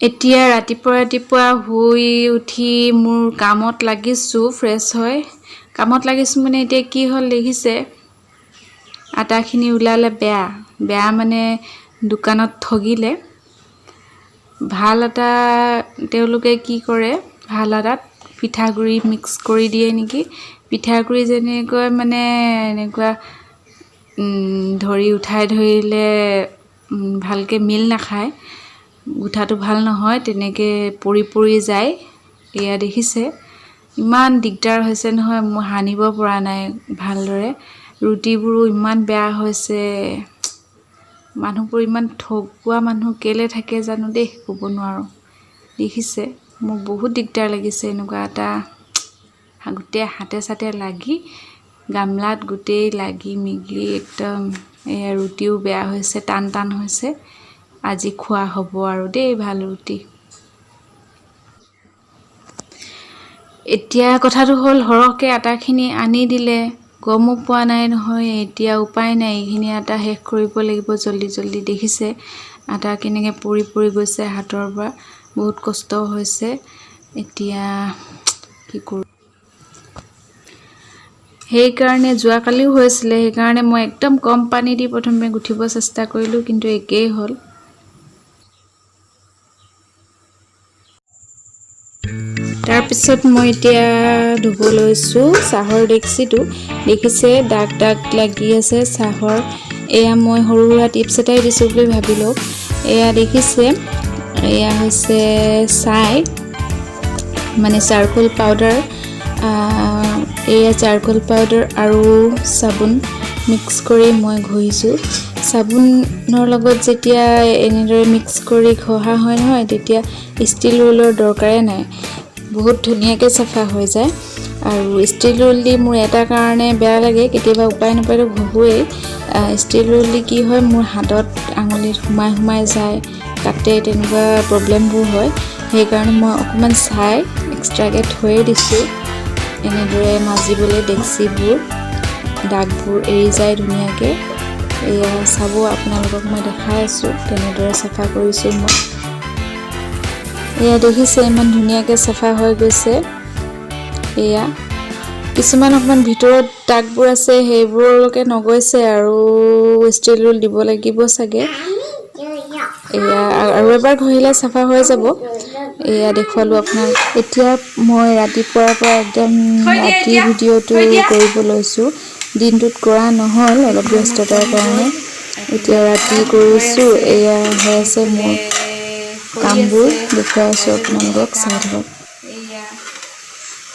এতিয়া ৰাতিপুৱা শুই উঠি মোৰ কামত লাগিছো ফ্ৰেছ হৈ কামত লাগিছো মানে এতিয়া কি হ'ল দেখিছে আটাখিনি উলালে বেয়া মানে দোকানত ঠগিলে ভাল আটা তেওঁলোকে কি কৰে ভাল আটাত পিঠাগুৰি মিক্স কৰি দিয়ে নেকি পিঠাগুৰি যেনেকৈ মানে এনেকুৱা ধৰি উঠাই ধৰিলে ভালকে মিল নাখায় গুঠাটো ভাল নহয় তেনেকে পৰি যায় এয়া দেখিছে ইমান দিগদাৰ হৈছে নহয় মই হানিব পৰা নাই ভালদৰে ৰুটিবোৰো ইমান বেয়া হৈছে মানুহবোৰ ইমান ঠগুৱা মানুহ কেলে থাকে জানো দেই ক'ব নোৱাৰো দেখিছে মোক বহুত দিগদাৰ লাগিছে এনেকুৱা এটা গোটেই হাতে সাতে লাগি গামলাত গোটেই লাগি মিগলি একদম এয়া ৰুটিও বেয়া হৈছে টান হৈছে আজি খোৱা হ'ব আৰু দেই ভাল ৰুটি এতিয়া কথাটো হ'ল হৰকে আটাখিনি আনি দিলে গমো পোৱা নাই নহয় এতিয়া উপায় নাই এইখিনি আটা শেষ কৰিব লাগিব জলদি দেখিছে আটা কেনেকৈ পৰি গৈছে হাতৰ পৰা বহুত কষ্ট হৈছে এতিয়া কি কৰোঁ সেইকাৰণে যোৱাকালিও হৈছিলে সেইকাৰণে মই একদম কম পানী দি প্ৰথমে গুঠিব চেষ্টা কৰিলোঁ কিন্তু একেই হ'ল তাৰ পিছত মই এতিয়া ধুব লৈছো চাহৰ ডেক্সিটো দেখিছে দাগ লাগি আছে চাহৰ এয়া মই সৰুৱা টিপছ এটাই দিছো বুলি ভাবিলো এয়া দেখিছে এয়া হৈছে ছাই মানে চাৰকোল পাউডাৰ এয়া চাৰকোল পাউডাৰ আৰু সাবুন মিক্স কৰি মই ঘঁহিছো সাবুনৰ লগত যেতিয়া এনেদৰে মিক্স কৰি ঘঁহা হয় নহয় তেতিয়া ষ্টিল ৰোলৰ দৰকাৰে নাই বহুত ধুনীয়াকৈ চাফা হৈ যায় আৰু ষ্টিল ৰোল দি মোৰ এটা কাৰণে বেয়া লাগে কেতিয়াবা উপায় নাপায়তো ঘঁহুৱেই ষ্টিল ৰোল দি কি হয় মোৰ হাতত আঙুলিত সোমাই যায় কাটে তেনেকুৱা প্ৰব্লেমবোৰ হয় সেইকাৰণে মই অকণমান চাই এক্সট্ৰাকৈ থৈয়ে দিছোঁ এনেদৰে মাজিবলৈ ডেক্সিবোৰ দাগবোৰ এৰি যায় ধুনীয়াকৈ এয়া চাব আপোনালোকক মই দেখাই আছোঁ তেনেদৰে চাফা কৰিছোঁ মই এয়া দেখিছে ইমান ধুনীয়াকৈ চাফা হৈ গৈছে এয়া কিছুমান অকণমান ভিতৰত দাগবোৰ আছে সেইবোৰলৈকে নগৈছে আৰু ষ্টিল ৰোল দিব লাগিব চাগে এয়া আৰু এবাৰ ঘঁহিলে চাফা হৈ যাব এয়া দেখুৱালোঁ আপোনাক এতিয়া মই ৰাতিপুৱাৰ পৰা একদম ৰাতি ভিডিঅ'টো কৰিব লৈছোঁ দিনটোত কৰা নহ'ল অলপ ব্যস্ততাৰ কাৰণে এতিয়া ৰাতি কৰিছোঁ এয়া হৈ আছে মোৰ কামবোৰ দেখুৱাই আছোঁ আপোনালোকক চাই থাকক এয়া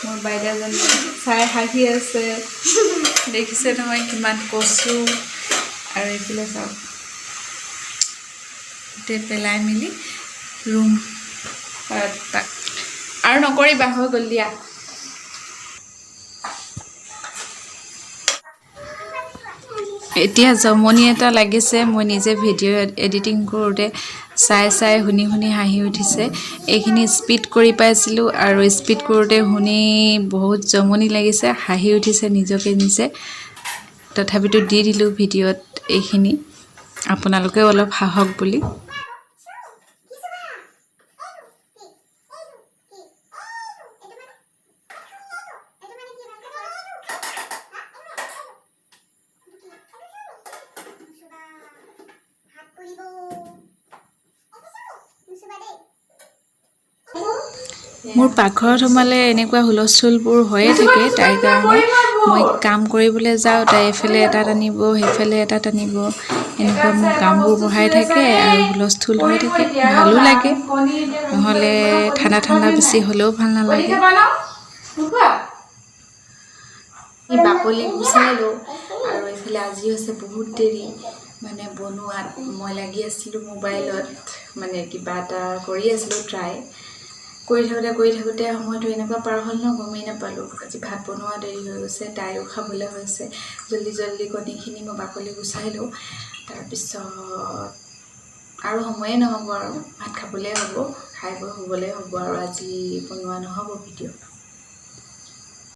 মোৰ বাইদেউজনী চাই হাঁহি আছে দেখিছে নহয় কিমান কচু আৰু এইফালে চাওক গোটেই পেলাই মেলি ৰুম আৰু নকৰিবা হৈ গ'ল দিয়া এতিয়া জমনি এটা লাগিছে মই নিজে ভিডিঅ' এডিটিং কৰোঁতে চাই শুনি হাঁহি উঠিছে এইখিনি স্পীড কৰি পাইছিলোঁ আৰু স্পীড কৰোঁতে শুনি বহুত জমনি লাগিছে হাঁহি উঠিছে নিজকে নিজে তথাপিতো দি দিলোঁ ভিডিঅ'ত এইখিনি আপোনালোকেও অলপ সাহস বুলি মোৰ পাকঘৰত সোমালে এনেকুৱা হুলস্থুলবোৰ হৈয়ে থাকে তাইৰ কাৰণে মই কাম কৰিবলৈ যাওঁ তাই এফালে এটা টানিব সেইফালে এটা টানিব এনেকুৱা মোৰ কামবোৰ বঢ়াই থাকে আৰু হুলস্থুল হৈ থাকে ভালো লাগে নহ'লে ঠাণ্ডা বেছি হ'লেও ভাল নালাগে বাকলি গুচালোঁ আৰু এইফালে আজি হৈছে বহুত দেৰি মানে বনোৱাত মই লাগি আছিলোঁ মোবাইলত মানে কিবা এটা কৰি আছিলোঁ ট্ৰাই কৰি থাকোঁতে সময়টো এনেকুৱা পাৰ হ'ল ন গমেই নাপালোঁ আজি ভাত বনোৱা দেৰি হৈ গৈছে তাইও খাবলৈ হৈছে জল্দি কণীখিনি মই বাকলি গুচাই লওঁ তাৰপিছত আৰু সময়ে নহ'ব আৰু ভাত খাবলৈ হ'ব খাই বৈ শুবলৈ হ'ব আৰু আজি বনোৱা নহ'ব ভিডিঅ'